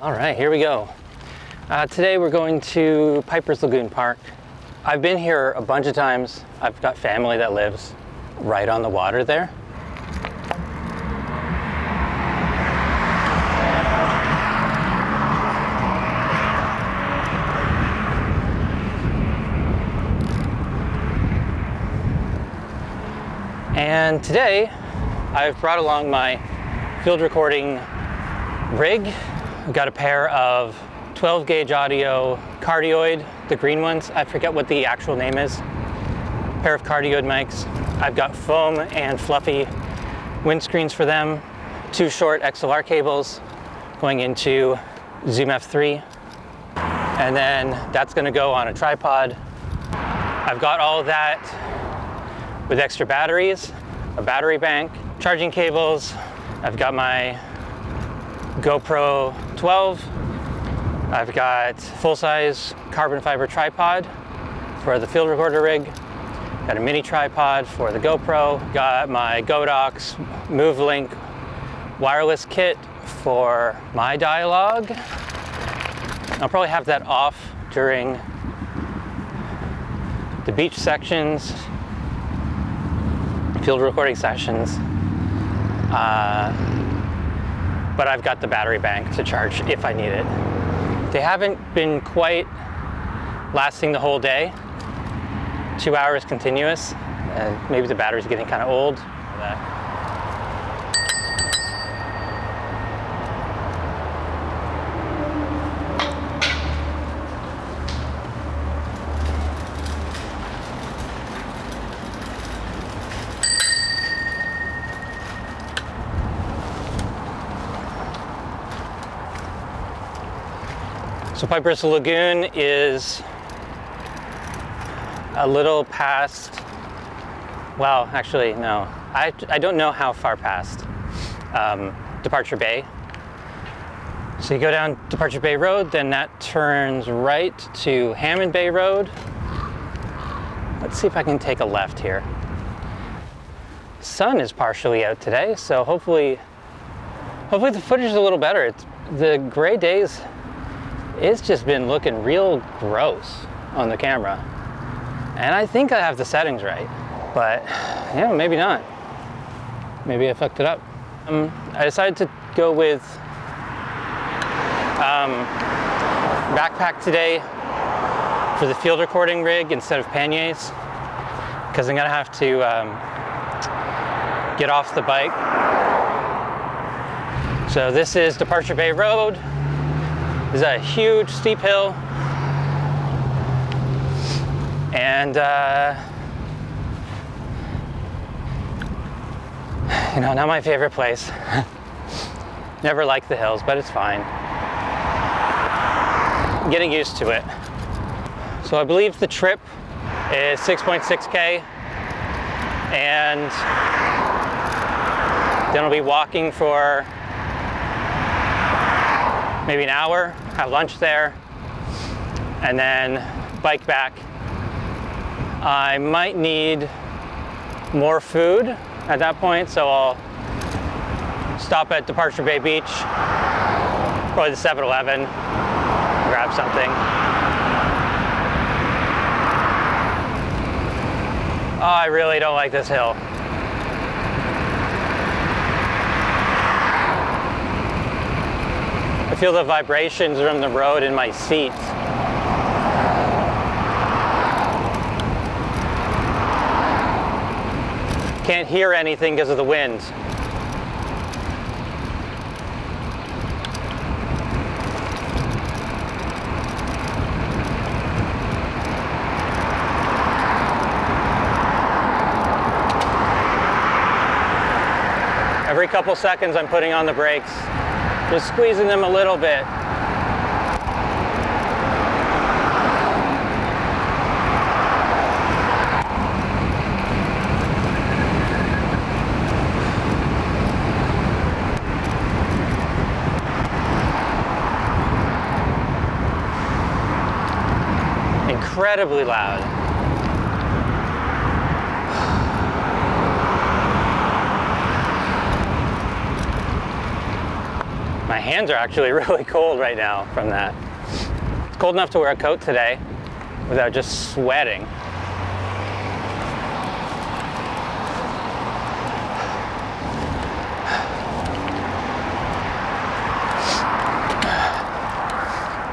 All right, here we go. Today we're going to Piper's Lagoon Park. I've been here a bunch of times. I've got family that lives right on the water there. And today I've brought along my field recording rig. I've got a pair of 12 gauge audio cardioid, the green ones. I forget what the actual name is. A pair of cardioid mics. I've got foam and fluffy windscreens for them. 2 short XLR cables going into Zoom F3. And then that's gonna go on a tripod. I've got all of that with extra batteries, a battery bank, charging cables. I've got my GoPro 12. I've got full-size carbon fiber tripod for the field recorder rig. Got a mini tripod for the GoPro. Got my Godox MoveLink wireless kit for my dialogue. I'll probably have that off during the beach sections, field recording sessions. But I've got the battery bank to charge if I need it. They haven't been quite lasting the whole day. 2 hours continuous, and maybe the battery's getting kind of old. So Piper's Lagoon is a little past, well, actually, no. I don't know how far past Departure Bay. So you go down Departure Bay Road, then that turns right to Hammond Bay Road. Let's see if I can take a left here. Sun is partially out today, so hopefully the footage is a little better. The gray days, it's just been looking real gross on the camera. And I think I have the settings right, but yeah, maybe not. Maybe I fucked it up. I decided to go with backpack today for the field recording rig instead of panniers, because I'm gonna have to get off the bike. So this is Departure Bay Road. This is a huge steep hill, and you know, not my favorite place. Never liked the hills, but it's fine. Getting used to it. So I believe the trip is 6.6K, and then I'll be walking for maybe an hour, have lunch there, and then bike back. I might need more food at that point, so I'll stop at Departure Bay Beach, probably the 7-Eleven, grab something. Oh, I really don't like this hill. I feel the vibrations from the road in my seat. Can't hear anything because of the wind. Every couple seconds I'm putting on the brakes. Just squeezing them a little bit. Incredibly loud. My hands are actually really cold right now from that. It's cold enough to wear a coat today without just sweating.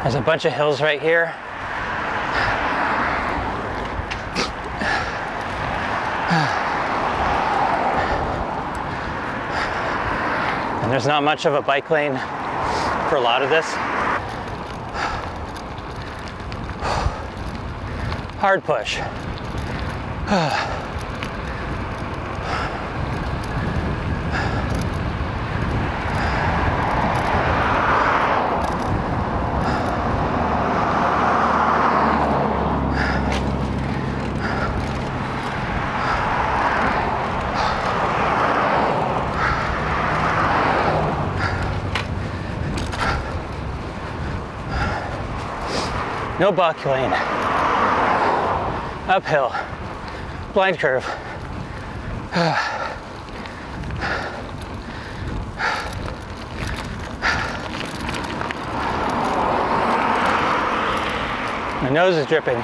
There's a bunch of hills right here. And there's not much of a bike lane for a lot of this. Hard push. No buck lane. Uphill. Blind curve. My nose is dripping.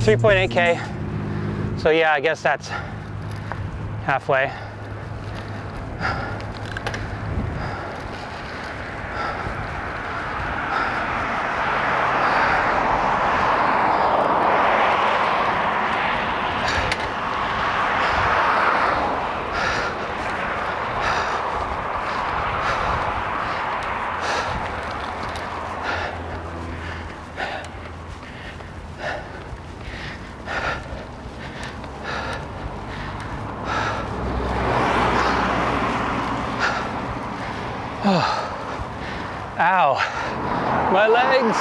$3.8K. So yeah, I guess that's halfway. Ow, my legs.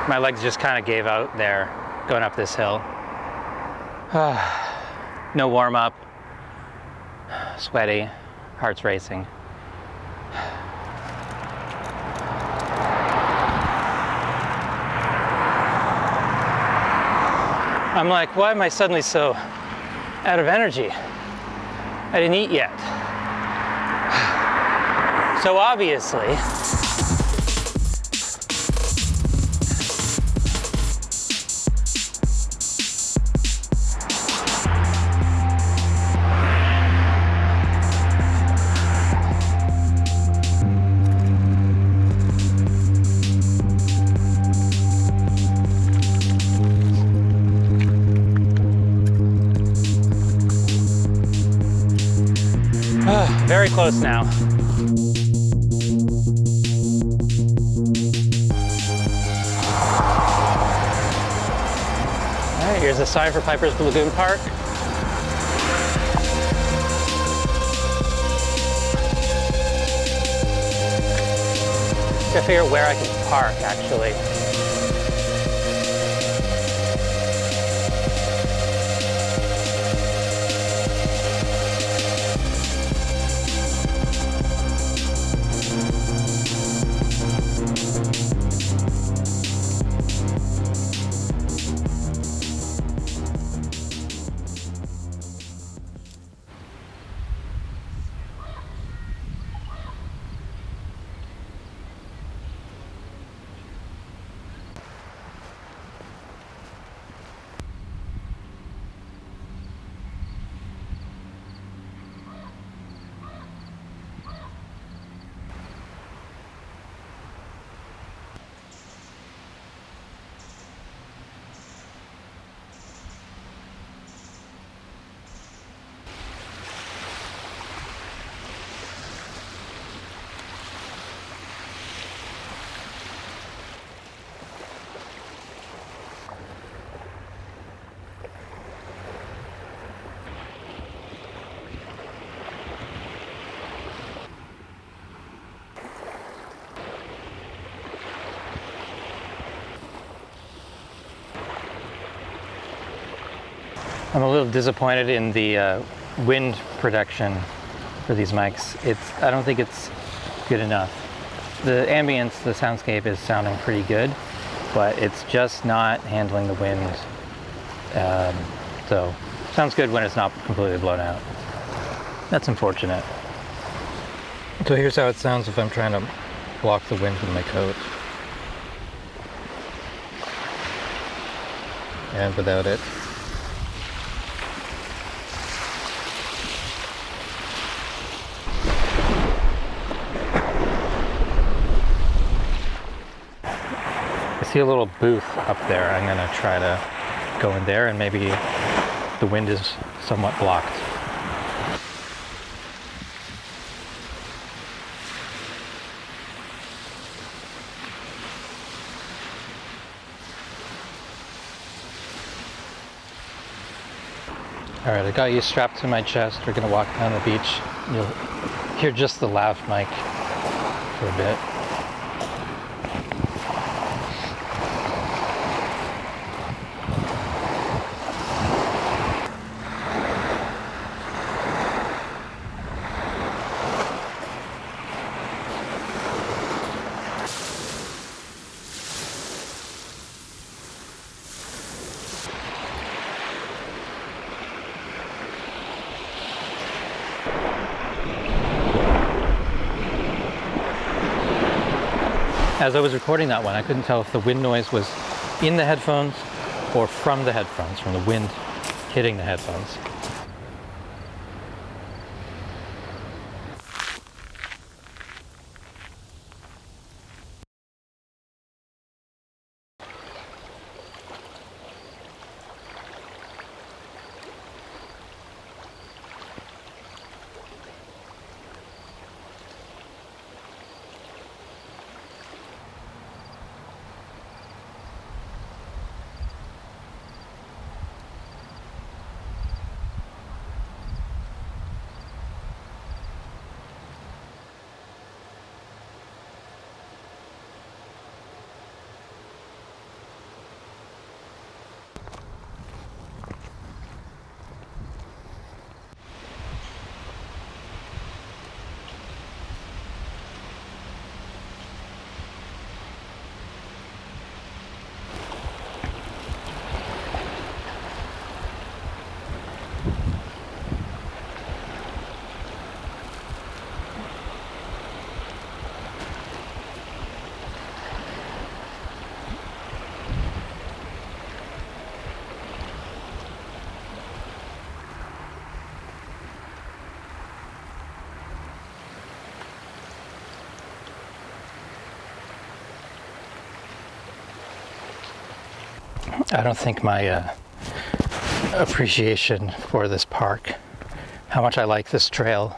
My legs just kind of gave out there going up this hill. No warm up, sweaty, heart's racing. I'm like, why am I suddenly so out of energy? I didn't eat yet. So obviously, very close now. All right, here's a sign for Piper's Lagoon Park. Gotta figure out where I can park, actually. I'm a little disappointed in the wind protection for these mics. I don't think it's good enough. The ambience, the soundscape is sounding pretty good, but it's just not handling the wind. So sounds good when it's not completely blown out. That's unfortunate. So here's how it sounds if I'm trying to block the wind with my coat. And without it. I see a little booth up there. I'm gonna try to go in there, and maybe the wind is somewhat blocked. All right, I got you strapped to my chest. We're gonna walk down the beach. You'll hear just the lav mic for a bit. As I was recording that one, I couldn't tell if the wind noise was in the headphones or from the headphones, from the wind hitting the headphones. I don't think my appreciation for this park, how much I like this trail,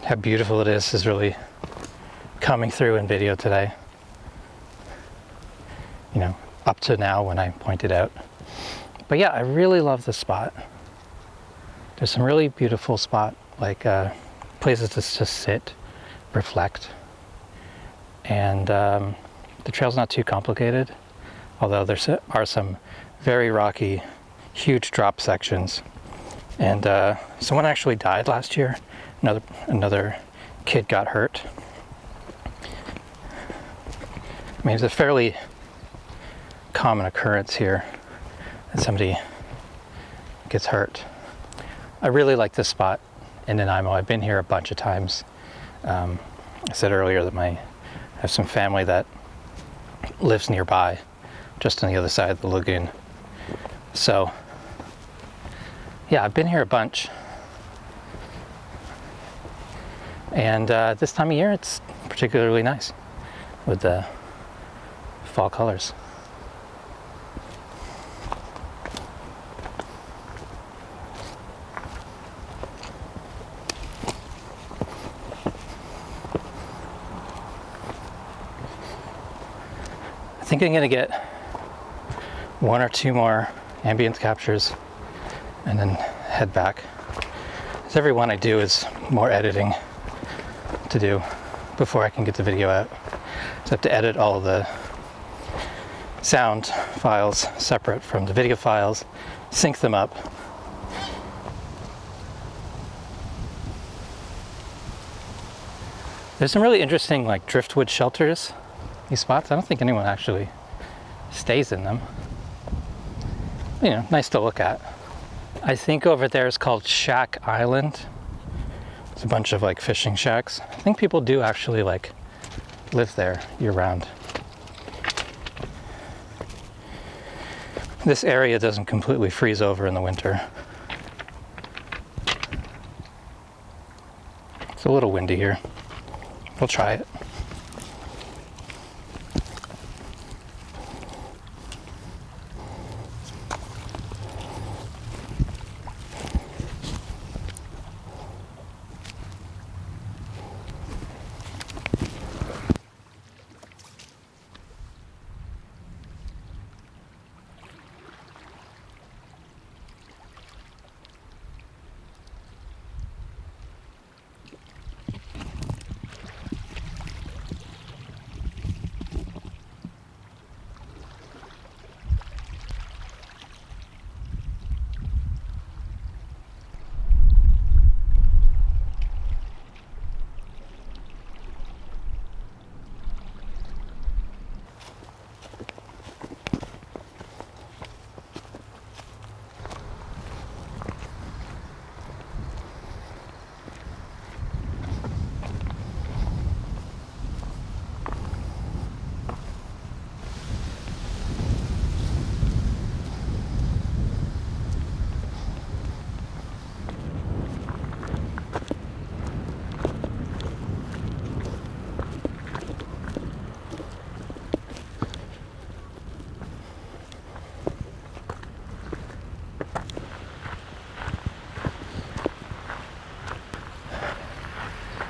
how beautiful it is really coming through in video today. You know, up to now when I pointed out. But yeah, I really love this spot. There's some really beautiful spot, like places to just sit, reflect. And the trail's not too complicated. Although there are some very rocky, huge drop sections. And someone actually died last year. Another kid got hurt. I mean, it's a fairly common occurrence here that somebody gets hurt. I really like this spot in Nanaimo. I've been here a bunch of times. I said earlier that I have some family that lives nearby, just on the other side of the lagoon. So, yeah, I've been here a bunch. And this time of year, it's particularly nice with the fall colors. I think I'm gonna get one or two more ambience captures and then head back. Because every one I do is more editing to do before I can get the video out. So I have to edit all the sound files separate from the video files, sync them up, There's some really interesting like driftwood shelters. These spots, I don't think anyone actually stays in them. You know, nice to look at. I think over there is called Shack Island. It's a bunch of like fishing shacks. I think people do actually like live there year round. This area doesn't completely freeze over in the winter. It's a little windy here. We'll try it.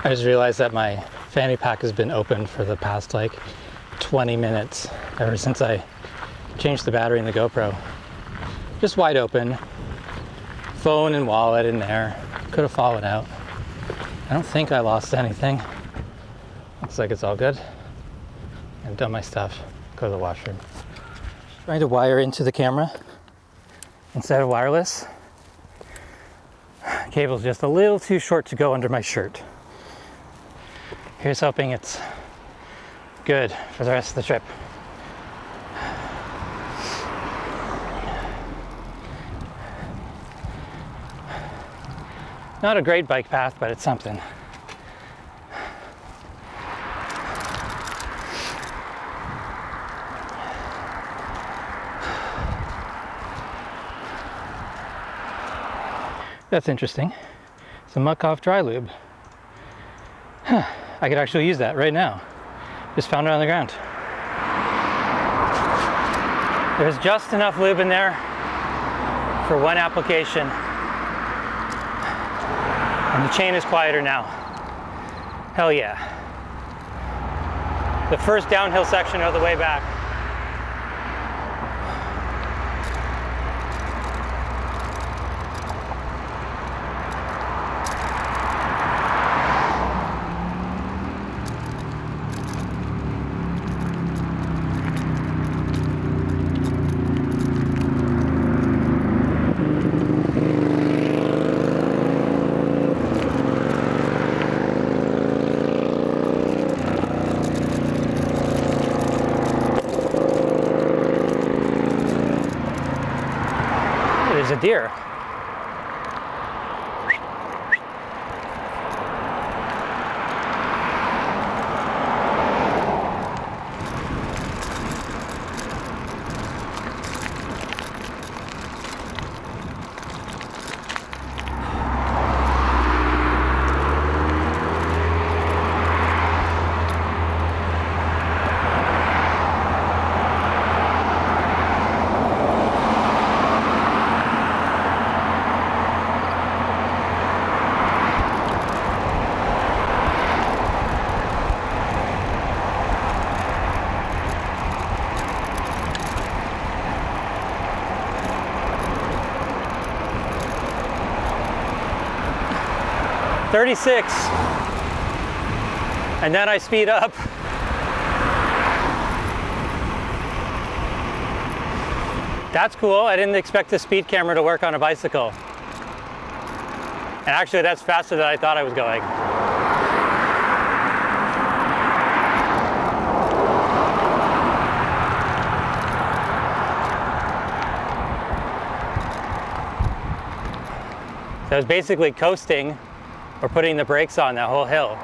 I just realized that my fanny pack has been open for the past like 20 minutes ever since I changed the battery in the GoPro. Just wide open. Phone and wallet in there. Could have fallen out. I don't think I lost anything. Looks like it's all good. I've done my stuff. Go to the washroom. Trying to wire into the camera instead of wireless. Cable's just a little too short to go under my shirt. Here's hoping it's good for the rest of the trip. Not a great bike path, but it's something. That's interesting. It's a muck-off dry lube. Huh. I could actually use that right now. Just found it on the ground. There's just enough lube in there for one application. And the chain is quieter now. Hell yeah. The first downhill section of the way back. There's a deer. .36, and then I speed up. That's cool. I didn't expect the speed camera to work on a bicycle. And actually, that's faster than I thought I was going. So I was basically coasting or putting the brakes on that whole hill.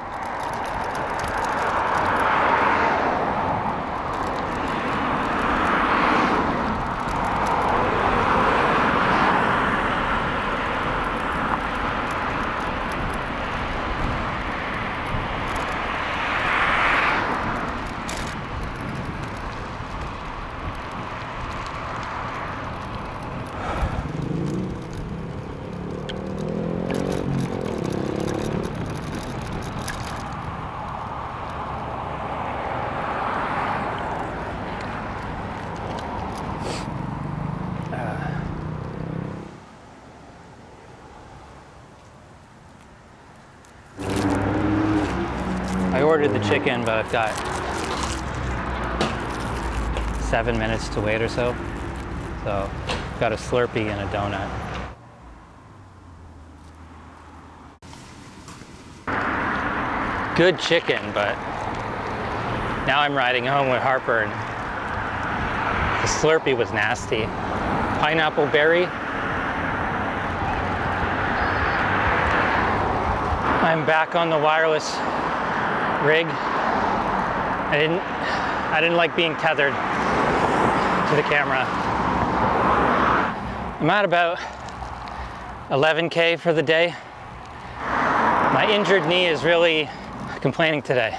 I ordered the chicken, but I've got 7 minutes to wait or so. So I've got a Slurpee and a donut. Good chicken, but now I'm riding home with heartburn. The Slurpee was nasty. Pineapple berry. I'm back on the wireless rig. I didn't like being tethered to the camera. I'm at about 11K for the day. My injured knee is really complaining today.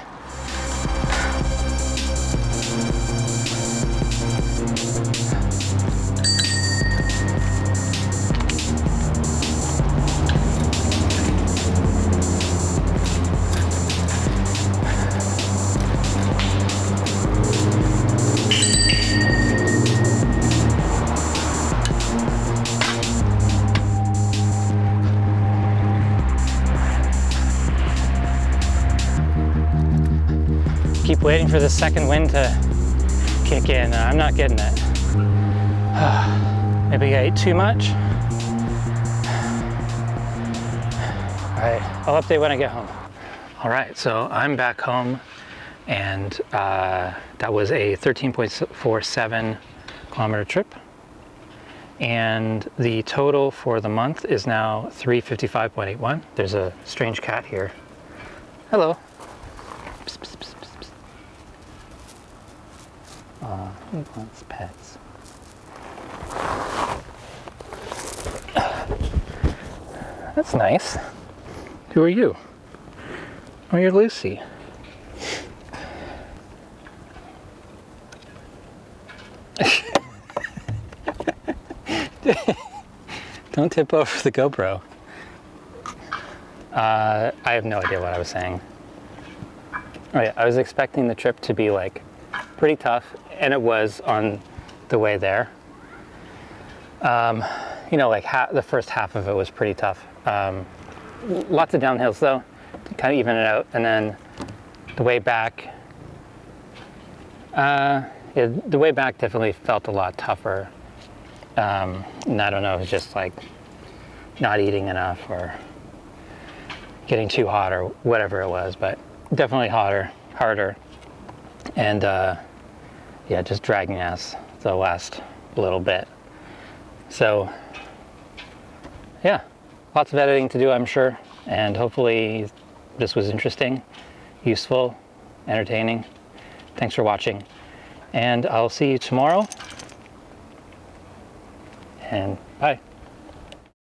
Keep waiting for the second wind to kick in. I'm not getting it. Maybe I ate too much. All right, I'll update when I get home. All right, so I'm back home, and that was a 13.47 kilometer trip. And the total for the month is now 355.81. There's a strange cat here. Hello. Psst, psst, psst. Who wants pets? That's nice. Who are you? Oh, you're Lucy. Don't tip over the GoPro. I have no idea what I was saying. Oh yeah, I was expecting the trip to be like pretty tough, and it was on the way there. You know, like the first half of it was pretty tough. Lots of downhills though, to kind of even it out, and then the way back, yeah, the way back definitely felt a lot tougher. And I don't know, it was just like not eating enough or getting too hot or whatever it was, but definitely harder, and yeah, just dragging ass the last little bit. So yeah, lots of editing to do, I'm sure, and hopefully this was interesting, useful, entertaining. Thanks for watching, and I'll see you tomorrow, and bye.